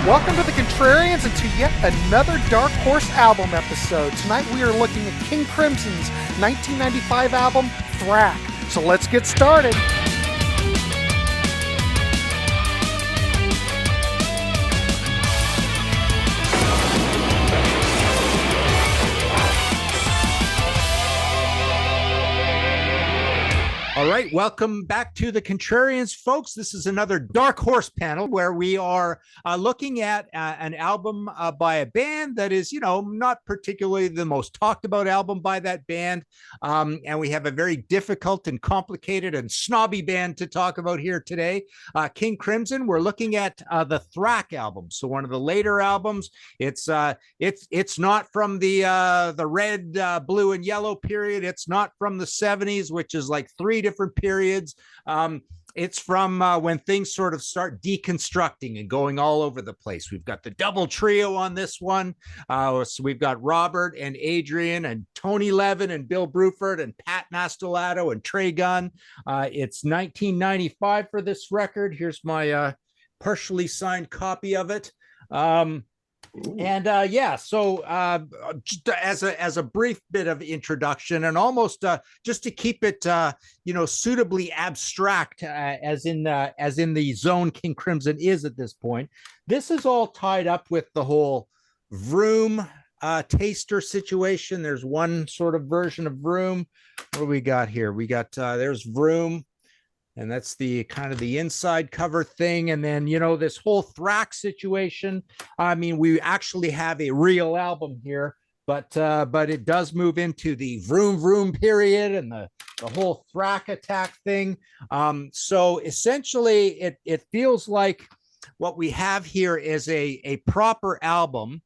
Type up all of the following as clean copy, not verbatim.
Welcome to the Contrarians and to yet another Dark Horse album episode. Tonight we are looking at King Crimson's 1995 album, Thrak. So let's get started. All right, welcome back to the Contrarians, folks. This is another Dark Horse panel where we are looking at an album by a band that is, not particularly the most talked about album by that band. And we have a very difficult and complicated and snobby band to talk about here today. King Crimson, we're looking at the Thrak album. So one of the later albums. It's not from the red, blue, and yellow period. It's not from the 70s, which is like three different periods. It's from when things sort of start deconstructing and going all over the place. We've got the double trio on this one. So we've got Robert and Adrian and Tony Levin and Bill Bruford and Pat Nastellato and Trey Gunn. It's 1995 for this record. Here's my partially signed copy of it. So as a brief bit of introduction and almost just to keep it suitably abstract as in the zone King Crimson is at this point, this is all tied up with the whole Vroom taster situation. There's one sort of version of Vroom. What do we got here? We got there's Vroom. And that's the kind of the inside cover thing. And then, this whole Thrak situation. I mean, we actually have a real album here, but it does move into the Vroom Vroom period and the whole Thrak attack thing. So essentially, it feels like what we have here is a proper album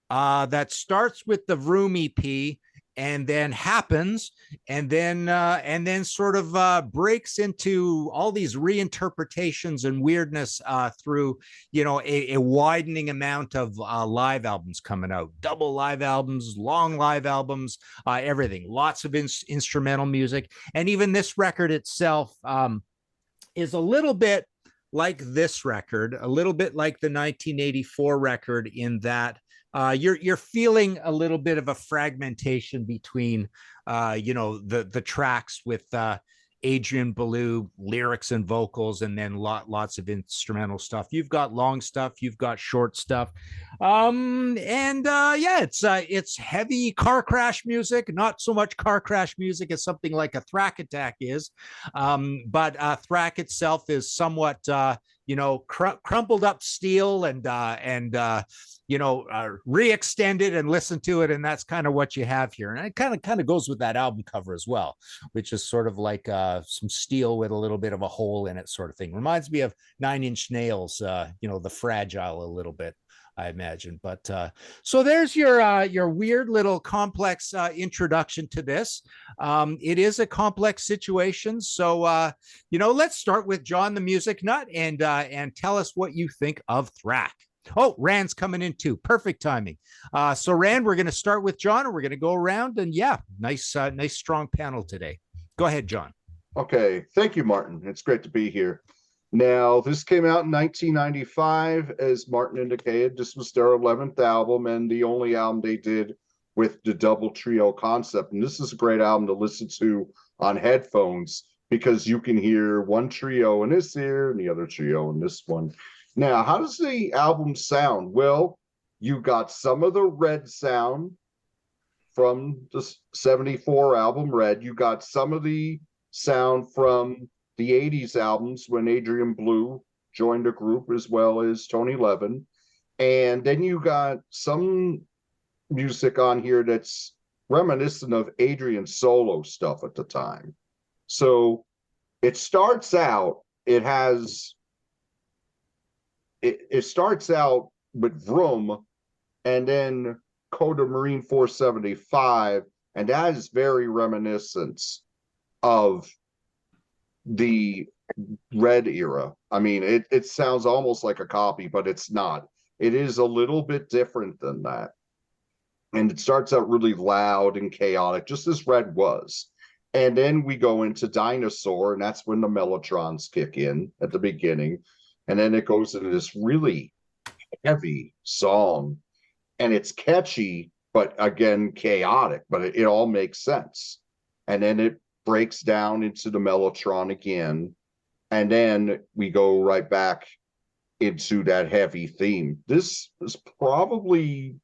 that starts with the Vroom EP, and then happens, and then sort of breaks into all these reinterpretations and weirdness through, a widening amount of live albums coming out, double live albums, long live albums, everything, lots of instrumental music. And even this record itself is a little bit like this record, a little bit like the 1984 record in that you're feeling a little bit of a fragmentation between, the tracks with Adrian Belew lyrics and vocals, and then lots of instrumental stuff. You've got long stuff, you've got short stuff, it's heavy car crash music. Not so much car crash music as something like a Thrak attack is, but Thrak itself is somewhat crumpled up steel and re-extended and listen to it, and that's kind of what you have here. And it kind of goes with that album cover as well, which is sort of like some steel with a little bit of a hole in it, sort of thing. Reminds me of Nine Inch Nails, the Fragile a little bit, I imagine. But so there's your weird little complex introduction to this. It is a complex situation. So, let's start with John, the music nut, and tell us what you think of Thrak. Oh, Rand's coming in too. Perfect timing. So Rand, we're going to start with John, and we're going to go around, and nice strong panel today. Go ahead, John. Okay. Thank you, Martin. It's great to be here. Now, this came out in 1995, as Martin indicated. This was their 11th album and the only album they did with the double trio concept. And this is a great album to listen to on headphones because you can hear one trio in this ear and the other trio in this one. Now, how does the album sound? Well, you got some of the Red sound from the 74 album Red. You got some of the sound from the 80s albums when Adrian Belew joined the group, as well as Tony Levin. And then you got some music on here that's reminiscent of Adrian's solo stuff at the time. So it starts out, it starts out with Vroom and then Coda Marine 475, and that is very reminiscent of the Red era. I mean, it sounds almost like a copy, but it's not. It is a little bit different than that. And it starts out really loud and chaotic, just as Red was. And then we go into Dinosaur, and that's when the Mellotrons kick in at the beginning. And then it goes into this really heavy song, and it's catchy, but again, chaotic, but it all makes sense. And then it breaks down into the Mellotron again. And then we go right back into that heavy theme. This is probably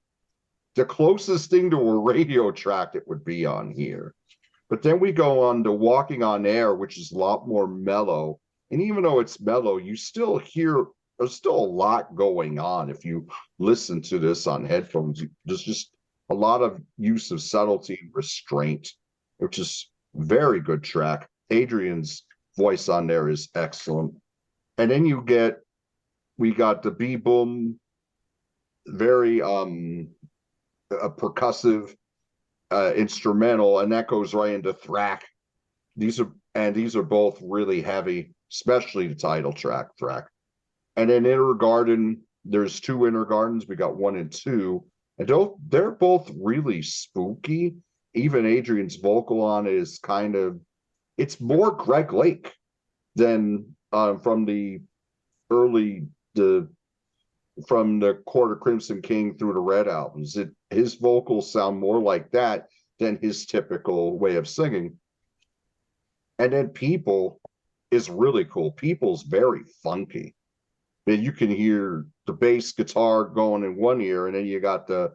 the closest thing to a radio track it would be on here. But then we go on to Walking on Air, which is a lot more mellow. And even though it's mellow, you still hear there's still a lot going on. If you listen to this on headphones, there's just a lot of use of subtlety and restraint, which is very good track. Adrian's voice on there is excellent. And then we got the B-boom, very a percussive instrumental, and that goes right into Thrak. These are both really heavy, especially the title track, Thrak. And then Inner Garden, there's 2 Inner Gardens. We got 1 and 2, and they're both really spooky. Even Adrian's vocal on it is it's more Greg Lake than from the Court of Crimson King through the Red albums. His vocals sound more like that than his typical way of singing. And then People is really cool. People's very funky. And you can hear the bass guitar going in one ear, and then you got the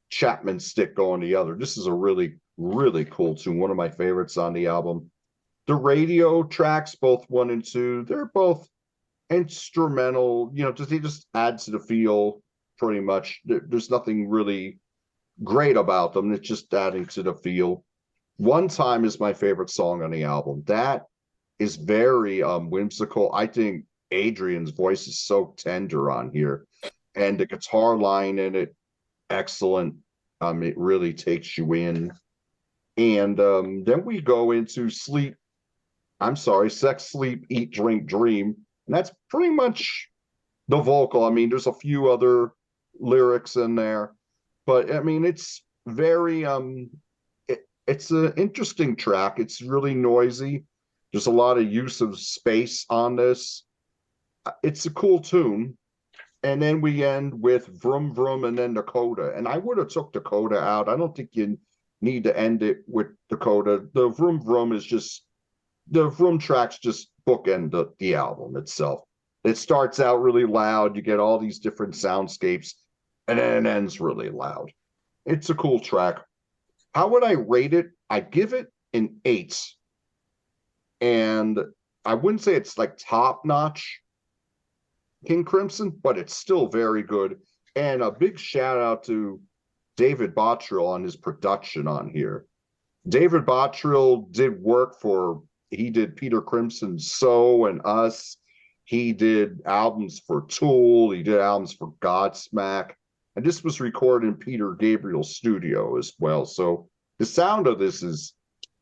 Chapman stick going the other. This is a really, really cool tune. One of my favorites on the album. The radio tracks, both 1 and 2, they're both instrumental. They just add to the feel pretty much. There's nothing really great about them. It's just adding to the feel. One Time is my favorite song on the album. That is very whimsical. I think Adrian's voice is so tender on here, and the guitar line in it, excellent. It really takes you in. And then we go into Sex, Sleep, Eat, Drink, Dream, and that's pretty much the vocal. I mean, there's a few other lyrics in there, but I mean, it's very it's an interesting track. It's really noisy. There's a lot of use of space on this. It's a cool tune. And then we end with Vroom Vroom and then Dakota. And I would have took Dakota out. I don't think you need to end it with Dakota. The Vroom Vroom is just, the Vroom tracks just bookend the album itself. It starts out really loud. You get all these different soundscapes, and then it ends really loud. It's a cool track. How would I rate it? I give it an 8. And I wouldn't say it's like top-notch King Crimson, but it's still very good. And a big shout out to David Bottrill on his production on here. David Bottrill he did Peter Crimson's So and Us. He did albums for Tool. He did albums for Godsmack. And this was recorded in Peter Gabriel's studio as well. So the sound of this is,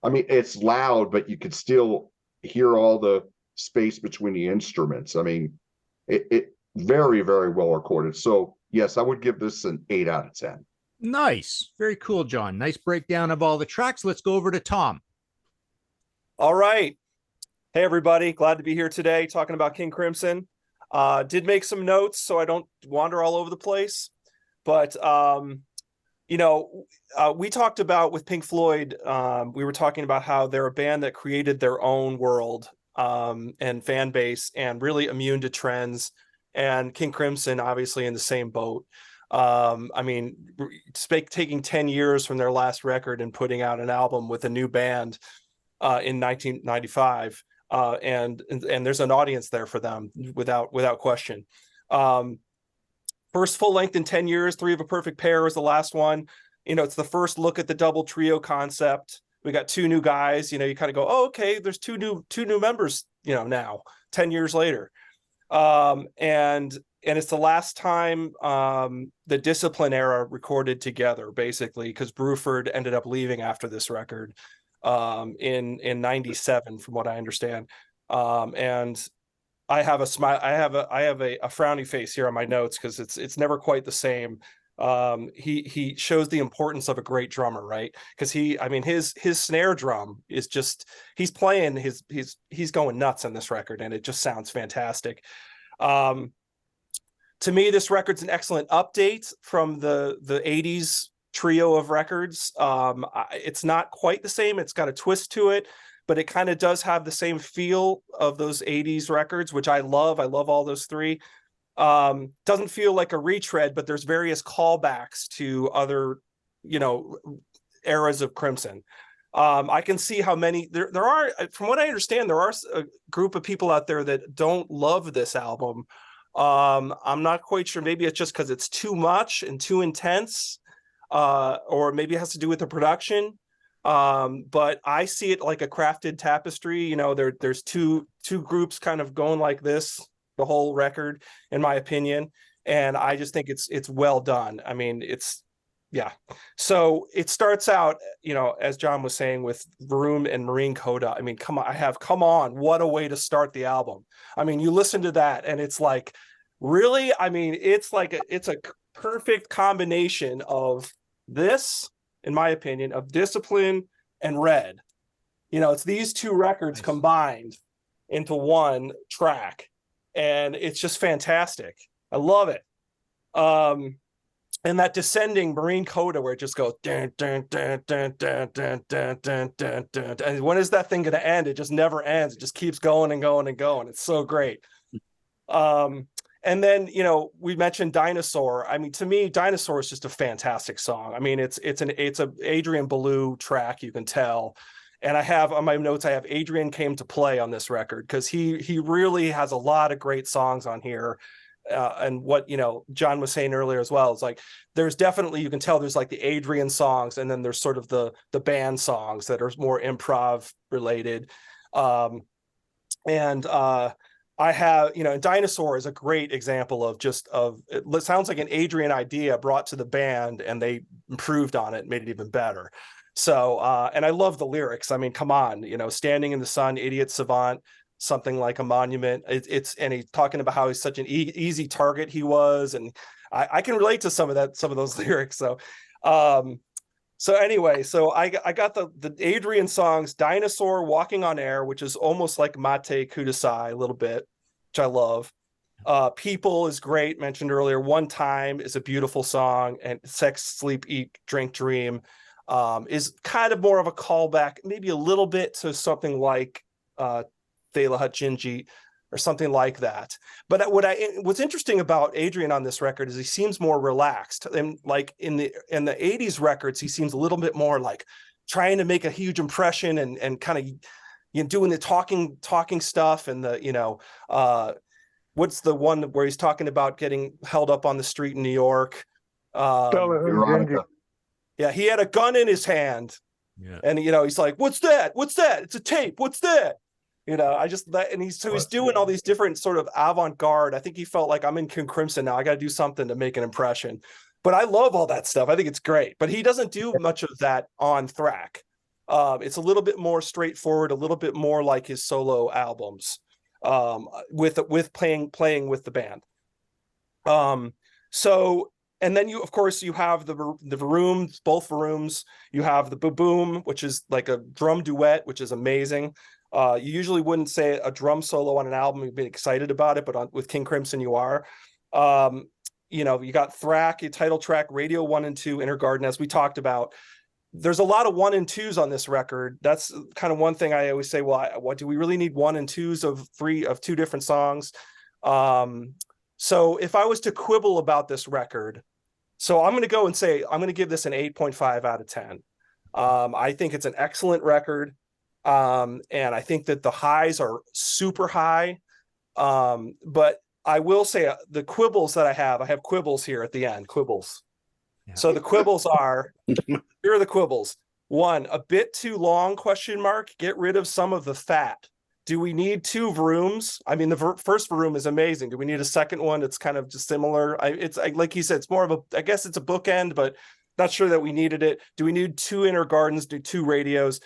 it's loud, but you could still hear all the space between the instruments. It very, very well recorded. So yes, I would give this an 8 out of 10. Nice. Very cool, John. Nice breakdown of all the tracks. Let's go over to Tom. All right. Hey, everybody. Glad to be here today talking about King Crimson. Did make some notes so I don't wander all over the place. But, we talked about with Pink Floyd, we were talking about how they're a band that created their own world and fan base and really immune to trends. And King Crimson, obviously, in the same boat. Taking 10 years from their last record and putting out an album with a new band in 1995. And there's an audience there for them without question. First full length in 10 years, 3 of a Perfect Pair was the last one. It's the first look at the double trio concept. We got 2 new guys, you kind of go, oh, okay, there's two new members, now 10 years later. And it's the last time the Discipline era recorded together, basically, because Bruford ended up leaving after this record in 97, from what I understand. And I have a smile. I have a frowny face here on my notes because it's never quite the same. He shows the importance of a great drummer, right? Because his snare drum is just, he's playing he's going nuts on this record, and it just sounds fantastic. To To me, this record's an excellent update from the 80s trio of records. It's not quite the same. It's got a twist to it, but it kind of does have the same feel of those 80s records, which I love. I love all those three. Doesn't feel like a retread, but there's various callbacks to other, eras of Crimson. I can see how many there are, from what I understand, there are a group of people out there that don't love this album. I'm not quite sure. Maybe it's just because it's too much and too intense, or maybe it has to do with the production. But I see it like a crafted tapestry. There's two groups kind of going like this, the whole record, in my opinion. And I just think it's well done. I mean, yeah. So it starts out, as John was saying, with Vroom and Marine Coda. I mean, come on, what a way to start the album. I mean, you listen to that and it's like, really? I mean, it's a perfect combination of this, in my opinion, of Discipline and Red. It's these two records combined into one track, and it's just fantastic. I love it. And that descending Marine Coda where it just goes dun, dun, dun, dun, dun, dun, dun, dun, dun, dun. And when is that thing going to end? It just never ends. It just keeps going and going and going. It's so great. And then, we mentioned Dinosaur. I mean, to me, Dinosaur is just a fantastic song. I mean, it's a Adrian Belew track, you can tell. And I have on my notes, I have Adrian came to play on this record because he really has a lot of great songs on here. And what John was saying earlier as well is like there's definitely, you can tell there's like the Adrian songs, and then there's sort of the band songs that are more improv related. I have, Dinosaur is a great example of it sounds like an Adrian idea brought to the band, and they improved on it, made it even better. So and I love the lyrics. I mean, come on, standing in the sun, idiot savant, something like a monument. And he's talking about how he's such an easy target he was, and I can relate to some of those lyrics. So anyway, I got the Adrian songs, Dinosaur, Walking on Air, which is almost like Mate Kudasai a little bit, which I love. People is great, mentioned earlier. One Time is a beautiful song, and Sex, Sleep, Eat, Drink, Dream is kind of more of a callback, maybe a little bit to something like Thela Hutchinji or something like that. But what's interesting about Adrian on this record is he seems more relaxed. And like in the 80s records, he seems a little bit more like trying to make a huge impression and kind of doing the talking stuff, and what's the one where he's talking about getting held up on the street in New York? Yeah, he had a gun in his hand. Yeah. And he's like, what's that? It's a tape. What's that? He's doing all these different sort of avant-garde. I think he felt like, I'm in King Crimson now, I got to do something to make an impression. But I love all that stuff. I think it's great. But he doesn't do much of that on Thrak. It's a little bit more straightforward, a little bit more like his solo albums, with playing with the band. And then you have the rooms, both rooms. You have the Boom, which is like a drum duet, which is amazing. You usually wouldn't say a drum solo on an album, you'd be excited about it, but with King Crimson, you are. You got Thrak, your title track, Radio 1 and 2, Inner Garden, as we talked about. There's a lot of 1 and 2s on this record. That's kind of one thing I always say, what do we really need 1 and 2s of two different songs? So if I was to quibble about this record, so I'm going to go and say, I'm going to give this an 8.5 out of 10. I think it's an excellent record. And I think that the highs are super high. But I will say the quibbles that I have quibbles here at the end, quibbles. Yeah. So the quibbles are, here are the quibbles. 1, a bit too long, ? Get rid of some of the fat. Do we need 2 Vrooms? I mean, the first Vroom is amazing. Do we need a second one? It's kind of just similar. It's like he said, it's more of I guess it's a bookend, but not sure that we needed it. Do we need 2 Inner Gardens? Do 2 radios?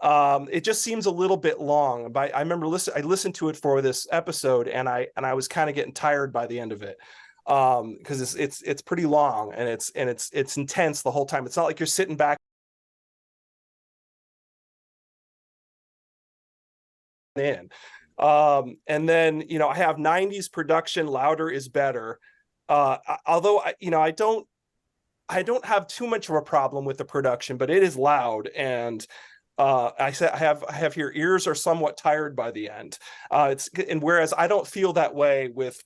It just seems a little bit long. But I remember I listened to it for this episode, and I was kind of getting tired by the end of it, because it's pretty long, and it's intense the whole time. It's not like you're sitting back in. And then I have 90s production, Louder is Better. Although I don't have too much of a problem with the production, but it is loud, and I have here ears are somewhat tired by the end. And whereas I don't feel that way with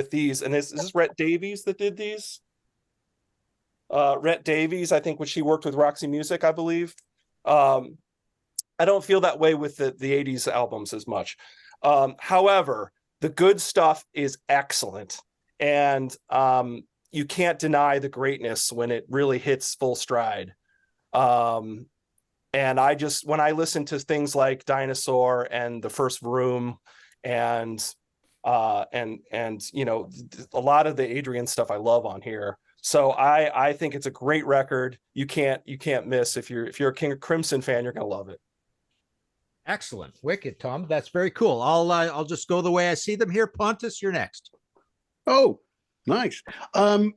these, and is this Rhett Davies that did these? Rhett Davies, I think, when she worked with Roxy Music, I believe. I don't feel that way with the 80s albums as much. However, the good stuff is excellent, and you can't deny the greatness when it really hits full stride. And when I listen to things like Dinosaur and The First Room and a lot of the Adrian stuff I love on here. So I think it's a great record. You can't miss. If you're a King Crimson fan, you're gonna love it. Excellent. Wicked, Tom. That's very cool. I'll just go the way I see them here. Pontis, you're next. Oh, nice. I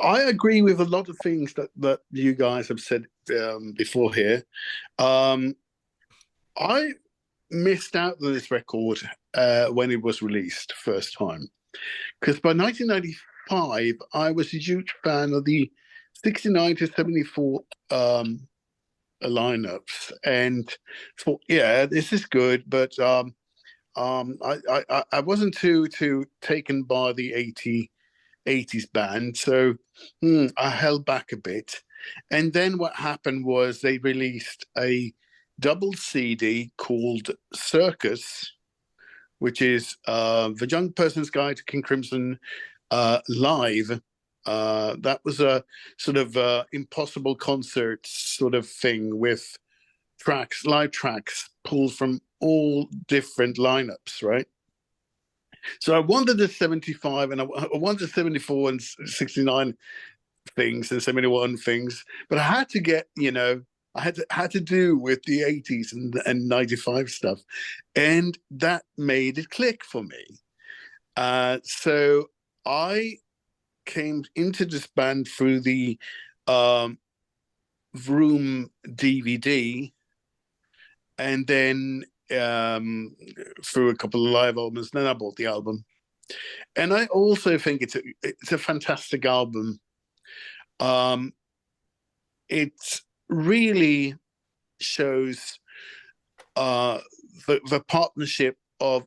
agree with a lot of things that you guys have said before here. I missed out on this record when it was released first time, because by 1995 I was a huge fan of the 69 to 74 lineups, and thought, yeah, this is good, but I wasn't too taken by the 80s band, so I held back a bit. And then what happened was they released a double CD called Circus, which is The Young Person's Guide to King Crimson Live. That was a sort of impossible concert sort of thing with live tracks pulled from all different lineups, right? So I wanted the 75 and I wanted the 74 and 69 things and 71 things, but I had to get, I had to do with the 80s and 95 stuff, and that made it click for me. So I came into this band through the Vroom DVD, and then through a couple of live albums. Then I bought the album, and I also think it's a fantastic album. It really shows the partnership of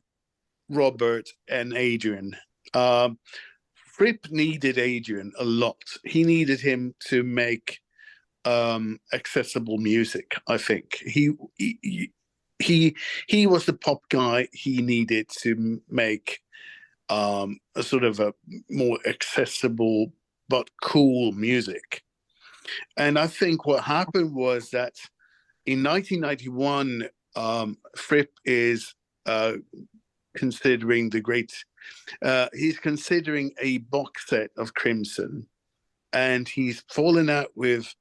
Robert and Adrian. Fripp needed Adrian a lot. He needed him to make accessible music. I think he was the pop guy he needed to make a sort of a more accessible but cool music. And I think what happened was that in 1991, Fripp is considering he's considering a box set of Crimson, and he's fallen out with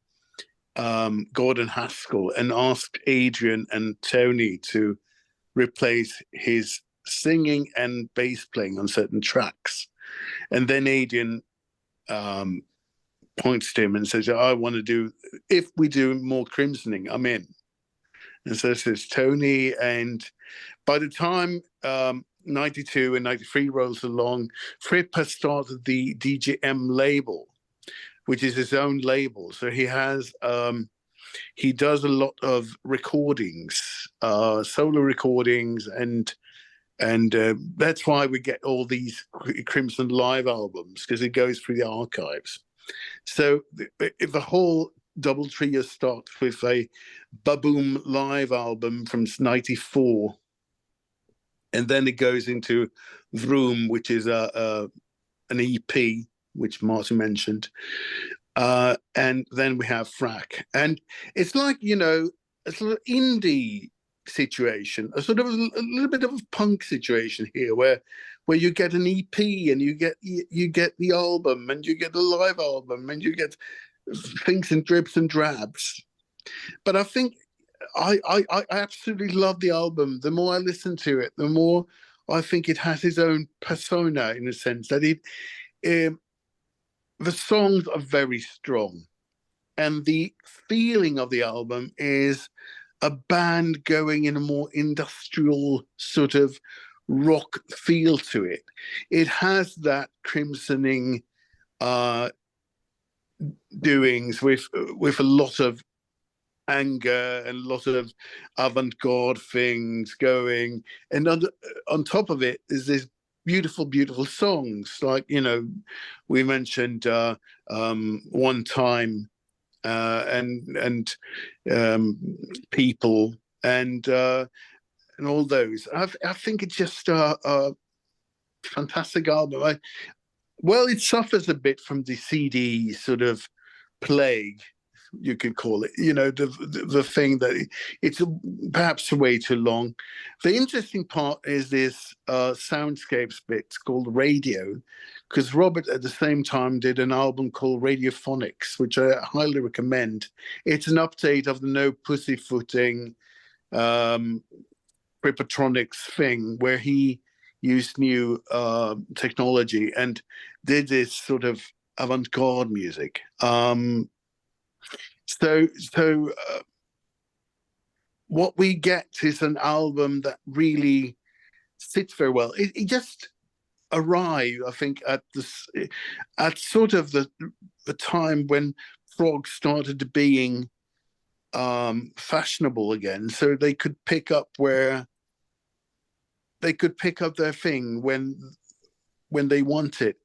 Gordon Haskell and asked Adrian and Tony to replace his singing and bass playing on certain tracks. And then Adrian points to him and says, I want to do, if we do more Crimsoning, I'm in. And so says Tony. And by the time 92 and 93 rolls along, Fripp has started the DJM label, which is his own label. So he has, he does a lot of recordings, solo recordings, and that's why we get all these Crimson live albums, because it goes through the archives. So if the whole double trio starts with a Baboom live album from 94, and then it goes into Vroom, which is an EP, which Martin mentioned, and then we have Thrak, and it's like, a sort of indie situation, a sort of a little bit of a punk situation here, where you get an EP and you get the album and you get the live album and you get things in drips and drabs. But I think I absolutely love the album. The more I listen to it, the more I think it has its own persona, in a sense that the songs are very strong, and the feeling of the album is a band going in a more industrial sort of rock feel to it. It has that crimsoning doings with a lot of anger and a lot of avant-garde things going, and on top of it is this beautiful songs, like, you know, we mentioned One Time and People and all those. I think it's just a fantastic album. Well, it suffers a bit from the CD sort of plague, you could call it. You know, the thing that it's perhaps way too long. The interesting part is this soundscapes bit called Radio, because Robert at the same time did an album called Radiophonics, which I highly recommend. It's an update of the No Pussyfooting Cryptotronics thing, where he used new technology and did this sort of avant-garde music. So what we get is an album that really sits very well. It just arrived, I think, at sort of the time when prog started being fashionable again, so they could pick up their thing when they want it.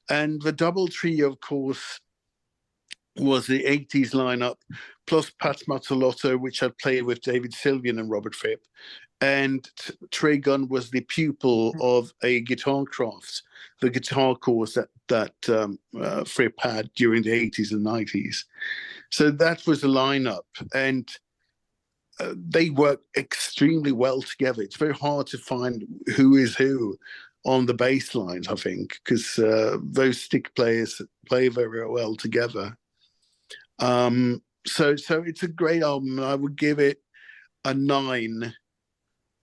And the double trio, of course, was the 80s lineup, plus Pat Mazzolotto, which I played with David Sylvian and Robert Fripp. And Trey Gunn was the pupil of a guitar crafts, the guitar course that Fripp had during the 80s and 90s. So that was the lineup. And they work extremely well together. It's very hard to find who is who on the bass lines, I think, because those stick players play very well together. So it's a great album. I would give it a 9,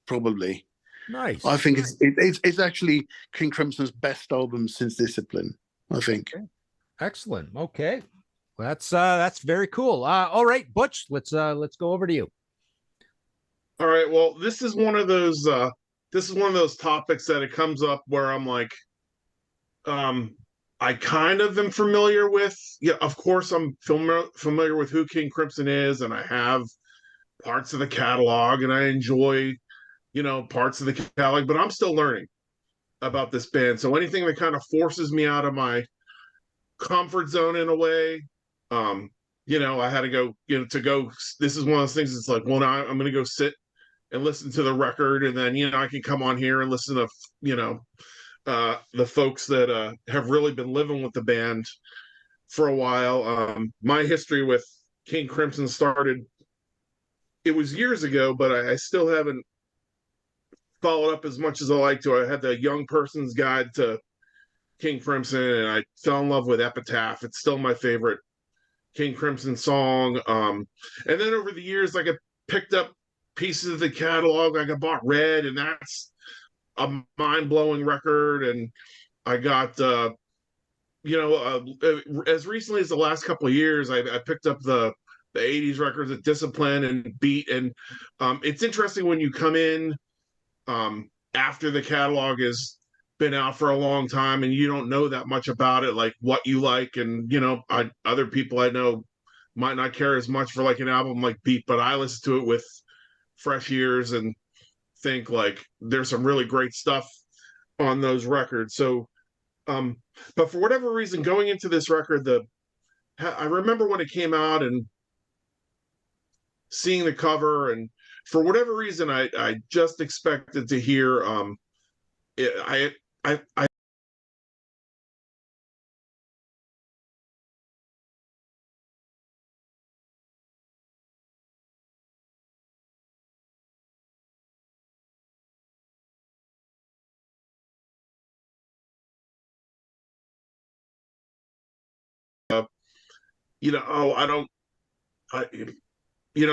probably. Nice. I think it's actually King Crimson's best album since Discipline, I think. Okay. Excellent. Okay. Well, that's very cool. All right, Butch, let's go over to you. All right. Well, this is one of those topics that it comes up where I'm like, I kind of am familiar with. Yeah, of course, I'm familiar with who King Crimson is, and I have parts of the catalog, and I enjoy, parts of the catalog, but I'm still learning about this band. So anything that kind of forces me out of my comfort zone in a way, I had to go, this is one of those things. It's like, well, now I'm going to go sit and listen to the record, and then, I can come on here and listen to, the folks that have really been living with the band for a while. My history with King Crimson started, it was years ago, but I still haven't followed up as much as I like to. I had the Young Person's Guide to King Crimson, and I fell in love with Epitaph. It's still my favorite King Crimson song. And then over the years, I picked up pieces of the catalog. I bought Red, and that's a mind-blowing record. And I got as recently as the last couple of years, I picked up the 80s records at Discipline and Beat. And it's interesting when you come in after the catalog has been out for a long time and you don't know that much about it, like what you like. And other people I know might not care as much for like an album like Beat, but I listen to it with fresh ears and think like there's some really great stuff on those records. So but for whatever reason, going into this record, I remember when it came out and seeing the cover, and for whatever reason I just expected to hear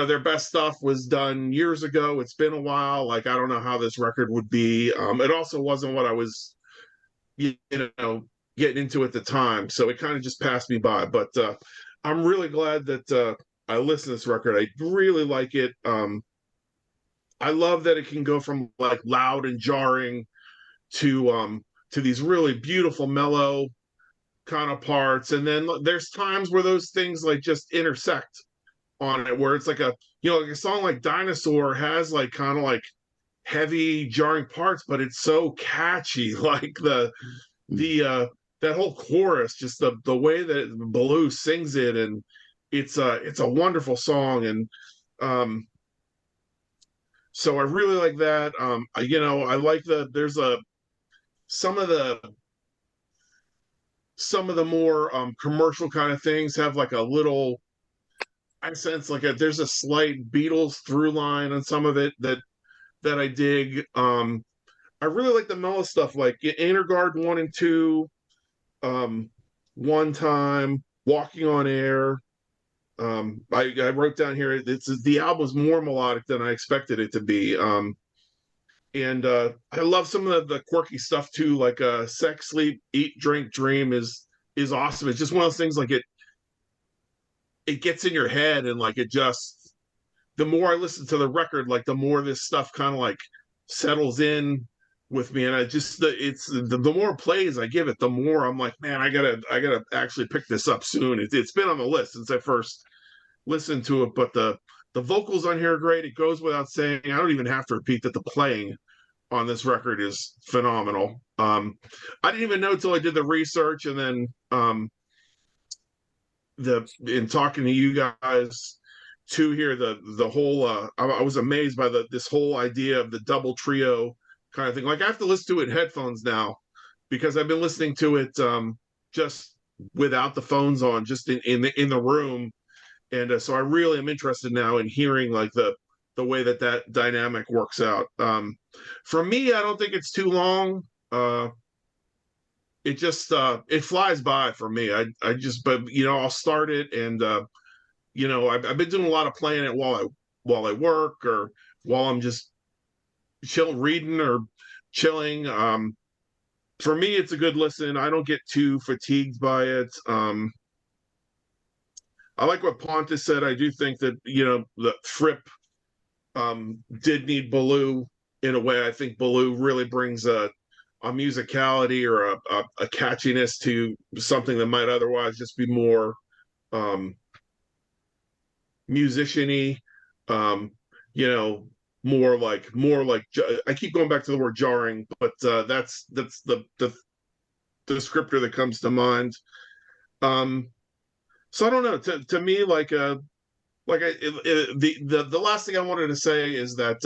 their best stuff was done years ago. It's been a while. Like, I don't know how this record would be. It also wasn't what I was, getting into at the time. So it kind of just passed me by. But I'm really glad that I listened to this record. I really like it. I love that it can go from like loud and jarring to these really beautiful mellow kind of parts, and then there's times where those things like just intersect on it, where it's like a like a song like Dinosaur has like kind of like heavy jarring parts, but it's so catchy. Like the that whole chorus, just the way that Baloo sings it, and it's a wonderful song. And so I really like that. I like there's some of the more commercial kind of things have like a little, I sense like there's a slight Beatles through line on some of it that I dig. I really like the mellow stuff, like Inner Guard 1 and 2, One Time, Walking on Air. I wrote down here, the album's more melodic than I expected it to be. And I love some of the quirky stuff too, like Sex, Sleep, Eat, Drink, Dream is awesome. It's just one of those things, like it gets in your head, and like it just, the more I listen to the record, like the more this stuff kind of like settles in with me. And the more plays I give it, the more I'm like, man, I gotta actually pick this up soon. It's been on the list since I first listened to it, but the vocals on here are great. It goes without saying. I don't even have to repeat that the playing on this record is phenomenal. I didn't even know until I did the research, and then in talking to you guys too here, the whole I was amazed by this whole idea of the double trio kind of thing. Like I have to listen to it in headphones now, because I've been listening to it just without the phones on, just in the room. And so I really am interested now in hearing like the way that dynamic works out. For me, I don't think it's too long. It just it flies by for me. But I'll start it, and I've been doing a lot of playing it while I work, or while I'm just reading or chilling. For me, it's a good listen. I don't get too fatigued by it. I like what Pontis said. I do think that, the Fripp did need Baloo in a way. I think Baloo really brings a musicality or a catchiness to something that might otherwise just be more musician-y, more like I keep going back to the word jarring, but that's the descriptor that comes to mind. So I don't know. To me, the last thing I wanted to say is that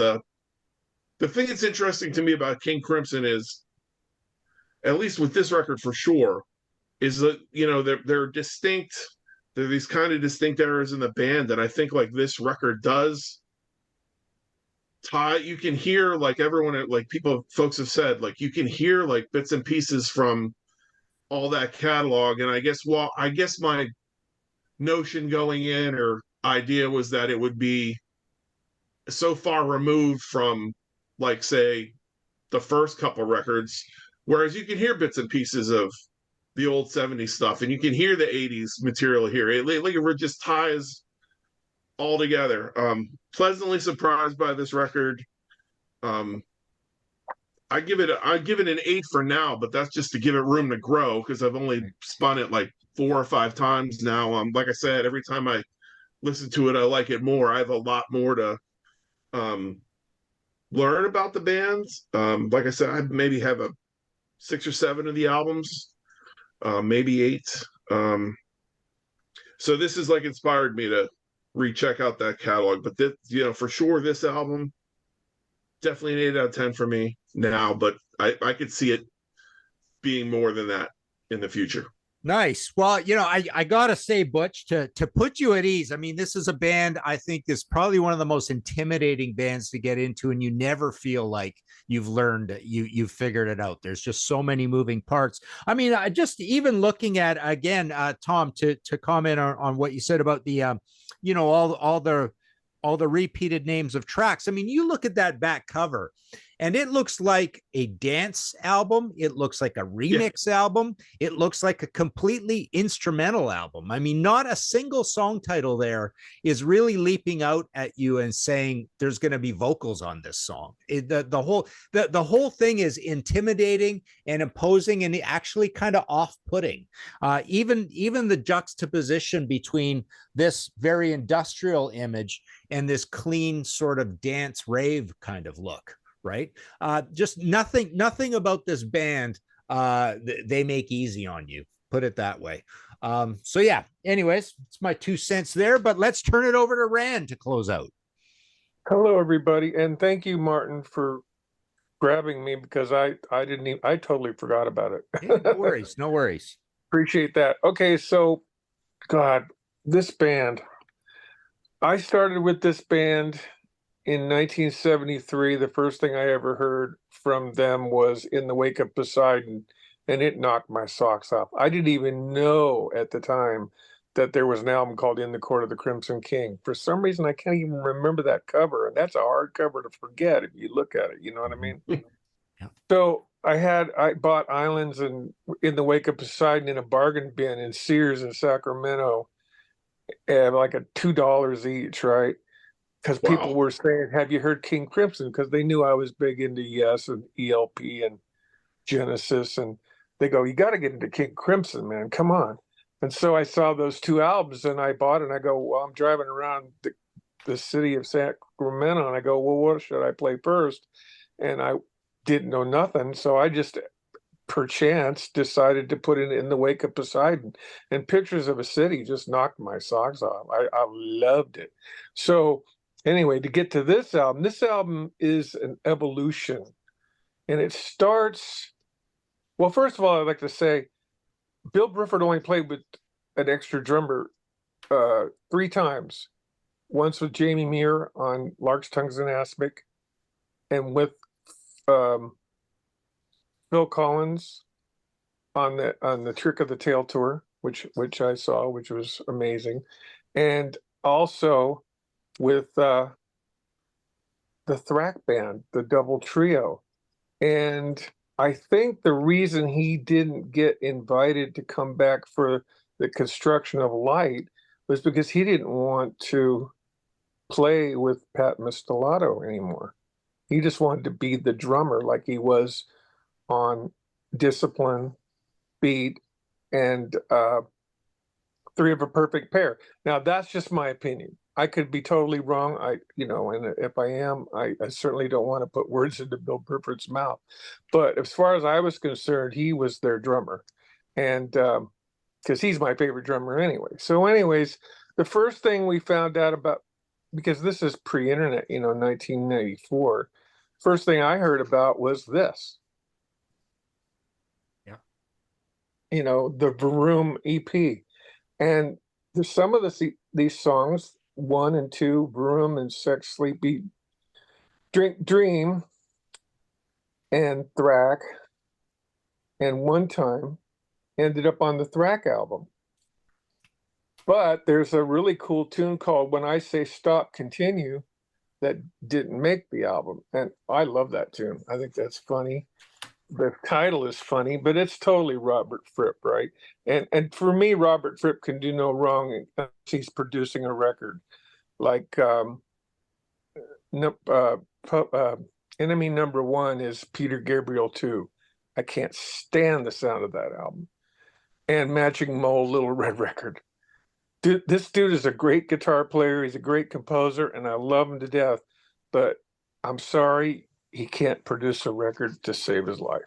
the thing that's interesting to me about King Crimson is, at least with this record for sure, is that they're distinct. There are these kind of distinct eras in the band that I think like this record does tie. You can hear, like everyone, like folks have said, like you can hear like bits and pieces from all that catalog. And I guess my notion going in, or idea, was that it would be so far removed from, like, say, the first couple records, whereas you can hear bits and pieces of the old 70s stuff, and you can hear the 80s material here. It just ties all together. Pleasantly surprised by this record. I give it an 8 for now, but that's just to give it room to grow, because I've only spun it like 4 or 5 times now. Like I said, every time I listen to it, I like it more. I have a lot more to learn about the bands. Like I said, I maybe have 6 or 7 of the albums, maybe 8. So this is like inspired me to recheck out that catalog. But this, for sure, this album, definitely an 8 out of 10 for me now, but I could see it being more than that in the future. Nice. Well, I gotta say, Butch, to put you at ease, I mean, this is a band I think is probably one of the most intimidating bands to get into, and you never feel like you've learned, you've figured it out. There's just so many moving parts. I mean, just even looking at, again, Tom, to comment on what you said about the all the repeated names of tracks. I mean, you look at that back cover, and it looks like a dance album. It looks like a remix album. It looks like a completely instrumental album. I mean, not a single song title there is really leaping out at you and saying there's going to be vocals on this song. The whole thing is intimidating and imposing and actually kind of off-putting. Even the juxtaposition between this very industrial image and this clean sort of dance rave kind of look, right? Just nothing about this band they make easy on you, put it that way. So yeah, anyways, it's my 2 cents there, but let's turn it over to Rand to close out. Hello, everybody, and thank you, Martin, for grabbing me, because I totally forgot about it. Hey, no worries. Appreciate that. Okay, so God, this band, I started with this band in 1973. The first thing I ever heard from them was In the Wake of Poseidon, and it knocked my socks off. I didn't even know at the time that there was an album called In the Court of the Crimson King. For some reason, I can't even remember that cover, and that's a hard cover to forget if you look at it, you know what I mean? Yeah. So I bought Islands and In the Wake of Poseidon in a bargain bin in Sears in Sacramento, and like at $2 each, right? Because people were saying, "Have you heard King Crimson?" Because they knew I was big into Yes and ELP and Genesis, and they go, "You got to get into King Crimson, man. Come on." And so I saw those 2 albums and I bought it, and I go, well, I'm driving around the city of Sacramento, and I go, well, what should I play first? And I didn't know nothing, so I just perchance decided to put In the Wake of Poseidon, and Pictures of a City just knocked my socks off. I loved it. So anyway, to get to this album is an evolution, and it starts, well, first of all, I'd like to say Bill Bruford only played with an extra drummer 3 times. Once with Jamie Muir on Lark's Tongues and Aspic, and with Phil Collins on the Trick of the Tail tour, which I saw, which was amazing, and also with the Thrak band, the double trio. And I think the reason he didn't get invited to come back for the Construction of Light was because he didn't want to play with Pat Mistelato anymore. He just wanted to be the drummer like he was on Discipline, Beat, and Three of a Perfect Pair. Now, that's just my opinion. I could be totally wrong. And if I am, I certainly don't want to put words into Bill Bruford's mouth. But as far as I was concerned, he was their drummer, and because he's my favorite drummer anyway. So, anyways, the first thing we found out about, because this is pre-internet, 1994. First thing I heard about was this. Yeah. The Vroom EP, and there's some of these songs. 1 and 2, Vroom and Sex, Sleepy, Drink, Dream, and Thrak, and One Time ended up on the Thrak album. But there's a really cool tune called When I Say Stop, Continue that didn't make the album. And I love that tune. I think that's funny. The title is funny, but it's totally Robert Fripp, right? And for me, Robert Fripp can do no wrong if he's producing a record. Like Enemy Number 1 is Peter Gabriel 2. I can't stand the sound of that album. And Matching Mole, Little Red Record. This dude is a great guitar player. He's a great composer, and I love him to death. But I'm sorry, he can't produce a record to save his life.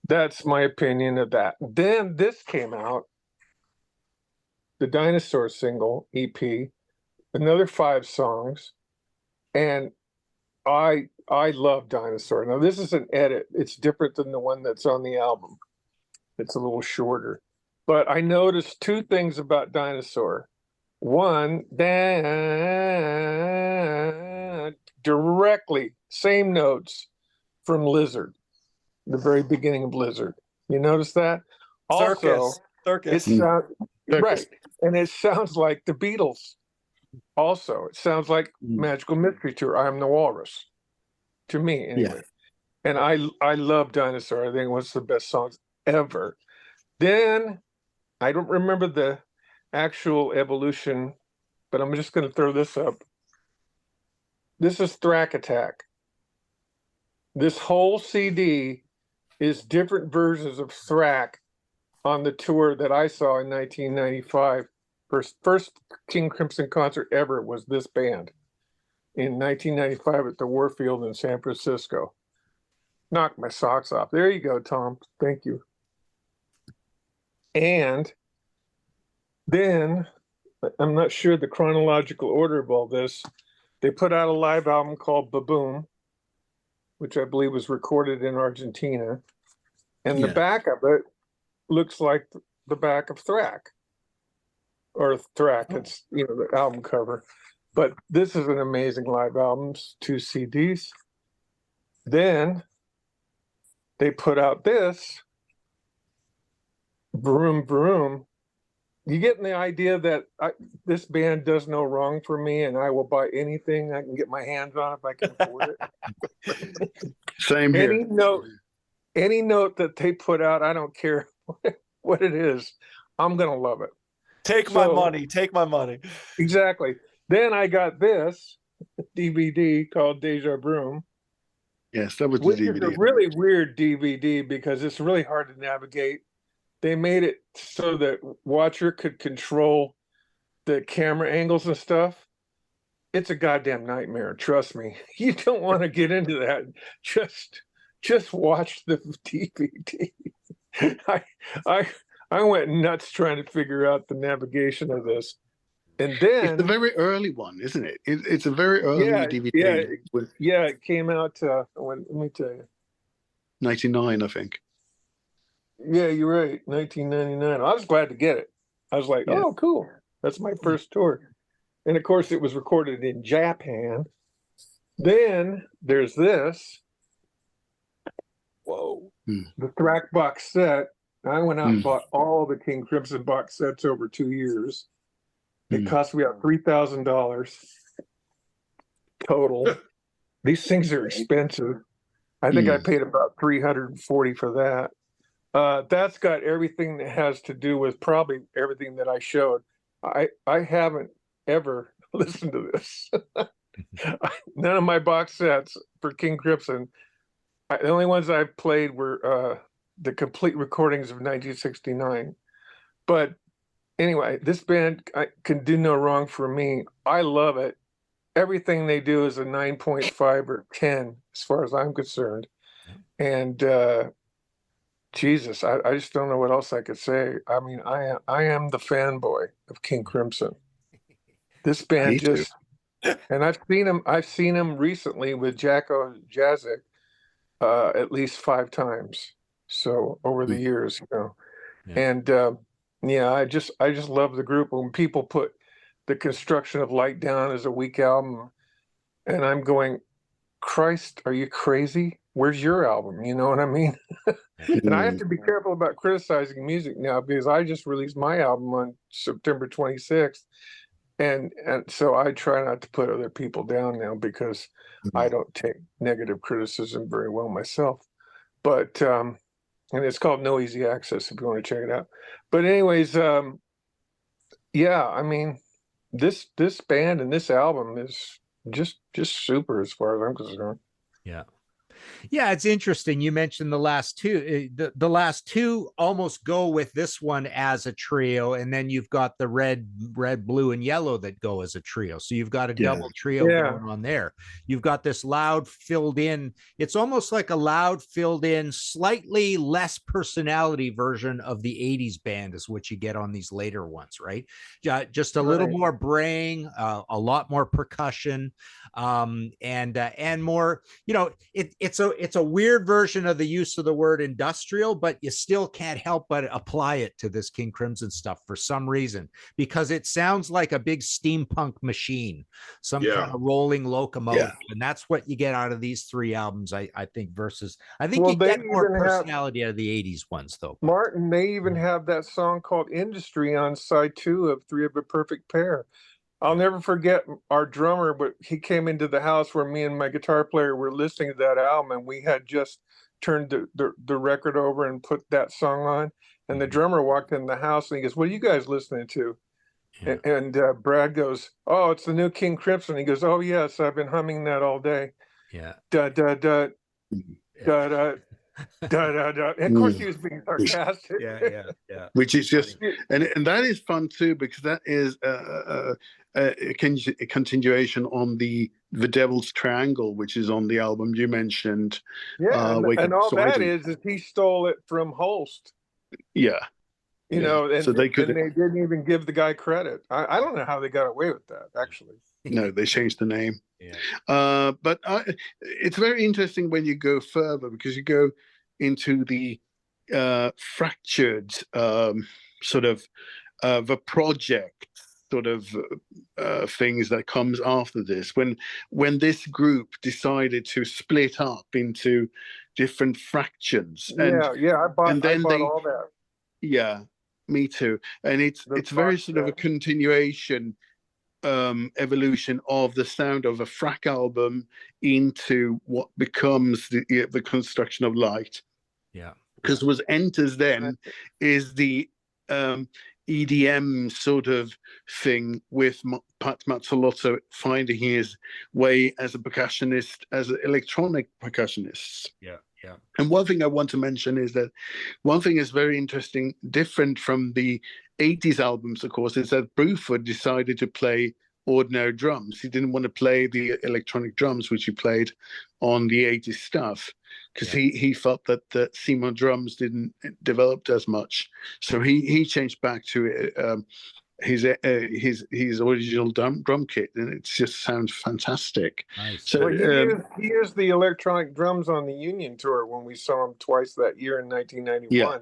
That's my opinion of that. Then this came out, the Dinosaur single EP, another 5 songs, and I love Dinosaur. Now this is an edit. It's different than the one that's on the album. It's a little shorter. But I noticed 2 things about Dinosaur. One, directly, same notes from Lizard, the very beginning of Lizard. You notice that? Also, Circus. Right. And it sounds like the Beatles. Also, it sounds like Magical Mystery Tour, I Am the Walrus. To me, anyway. And I love Dinosaur. I think it was the best songs ever. Then I don't remember the actual evolution, but I'm just going to throw this up. This is Thrak Attack. This whole CD is different versions of Thrak on the tour that I saw in 1995. First King Crimson concert ever was this band in 1995 at the Warfield in San Francisco. Knocked my socks off. There you go, Tom. Thank you. And then, I'm not sure the chronological order of all this, they put out a live album called Baboom, which I believe was recorded in Argentina. And the back of it looks like the back of Thrak. Or Thrak, it's, you know, the album cover. But this is an amazing live album, 2 CDs. Then they put out this, Broom Broom. You getting the idea that this band does no wrong for me, and I will buy anything I can get my hands on if I can afford it. Same here. Any note that they put out, I don't care what it is, I'm gonna love it. Take my money. Take my money. Exactly. Then I got this DVD called Deja Broom. Yes, that was the which DVD. is a really weird DVD because it's really hard to navigate. They made it so that watcher could control the camera angles and stuff. It's a goddamn nightmare. Trust me. You don't want to get into that. Just watch the DVD. I went nuts trying to figure out the navigation of this. And then it's a very early one, isn't it? It's a very early DVD. Yeah, it came out let me tell you. 99, I think. Yeah, you're right. 1999. I was glad to get it. I was like, oh, cool. That's my first tour. And of course, it was recorded in Japan. Then there's this. Whoa. The Thrak box set. I went out and bought all the King Crimson box sets over 2 years. It cost me about $3,000 total. These things are expensive. I think I paid about $340 for that. That's got everything that has to do with probably everything that I showed. I haven't ever listened to this. None of my box sets for King Crimson. The only ones I've played were the complete recordings of 1969. But anyway, this band can do no wrong for me. I love it. Everything they do is a 9.5 or 10 as far as I'm concerned. And Jesus, I just don't know what else I could say. I mean, I am the fanboy of King Crimson. This band just, and I've seen him recently with Jacko Jazik at least 5 times. So over the years, you know, and I just love the group. When people put the Construction of Light down as a weak album, and I'm going, Christ, are you crazy? Where's your album? You know what I mean? And I have to be careful about criticizing music now because I just released my album on September 26th. And so I try not to put other people down now because I don't take negative criticism very well myself. But, and it's called No Easy Access if you want to check it out. But anyways, I mean, this band and this album is just super as far as I'm concerned. Yeah, it's interesting. You mentioned the last two. The last two almost go with this one as a trio, and then you've got the red, blue, and yellow that go as a trio. So you've got a double trio going on there. You've got this loud filled in. It's almost like a loud filled in, slightly less personality version of the 80s band is what you get on these later ones, right? Just a little more braying, a lot more percussion, and more, you know, it's a weird version of the use of the word industrial, but you still can't help but apply it to this King Crimson stuff for some reason, because it sounds like a big steampunk machine, some kind of rolling locomotive. And that's what you get out of these 3 albums, I think, versus, I think you get more personality out of the 80s ones, though. Martin, they even have that song called Industry on side 2 of 3 of a Perfect Pair. I'll never forget our drummer, but he came into the house where me and my guitar player were listening to that album, and we had just turned the record over and put that song on. And the drummer walked in the house and he goes, "What are you guys listening to?" Yeah. And Brad goes, "Oh, it's the new King Crimson." He goes, "Oh yes, I've been humming that all day." Yeah. Da da da da da. Da, da, da. And of course he was being sarcastic. Yeah. Which is just, and that is fun too, because that is a continuation on the Devil's Triangle, which is on the album you mentioned. Yeah, and all that is he stole it from Holst. Yeah. You know, and, so they didn't even give the guy credit. I don't know how they got away with that, actually. No, they changed the name. Yeah. But it's very interesting when you go further, because you go into the fractured sort of the project sort of things that comes after this. When this group decided to split up into different fractions. And, I bought all that. Yeah, me too. And it's very sort of a continuation evolution of the sound of a Thrak album into what becomes the construction of Light. Yeah, because what enters then is the EDM sort of thing, with Pat Mazzolotto finding his way as a percussionist, as an electronic percussionist. Yeah. And one thing I want to mention is that one thing is very interesting, different from the 80s albums, of course, is that Bruford decided to play ordinary drums. He didn't want to play the electronic drums, which he played on the 80s stuff, because he felt that the Seymour drums didn't develop as much. So he changed back to his original drum kit, and it just sounds fantastic. Nice. So he used the electronic drums on the Union tour when we saw him twice that year in 1991. Yeah.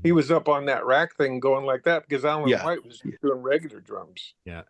He was up on that rack thing going like that, because Alan White was doing regular drums. Yeah.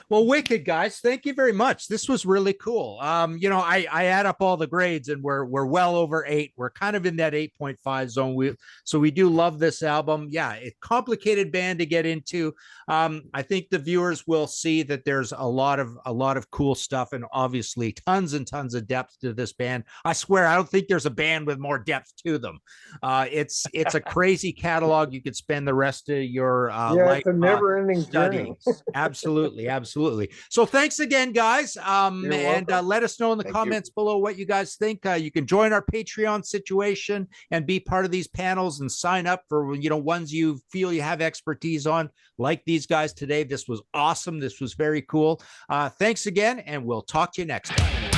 Well, wicked, guys. Thank you very much. This was really cool. I add up all the grades and we're well over 8. We're kind of in that 8.5 zone. So we do love this album. Yeah, it's a complicated band to get into. I think the viewers will see that there's a lot of cool stuff, and obviously tons and tons of depth to this band. I swear, I don't think there's a band with more depth to them. It's a crazy catalog. You could spend the rest of your life it's a never-ending studying. Absolutely. So thanks again, guys. And let us know in the comments below what you guys think. You can join our Patreon situation and be part of these panels and sign up for ones you feel you have expertise on, like these guys today. This was awesome. This was very cool. Thanks again, and we'll talk to you next time.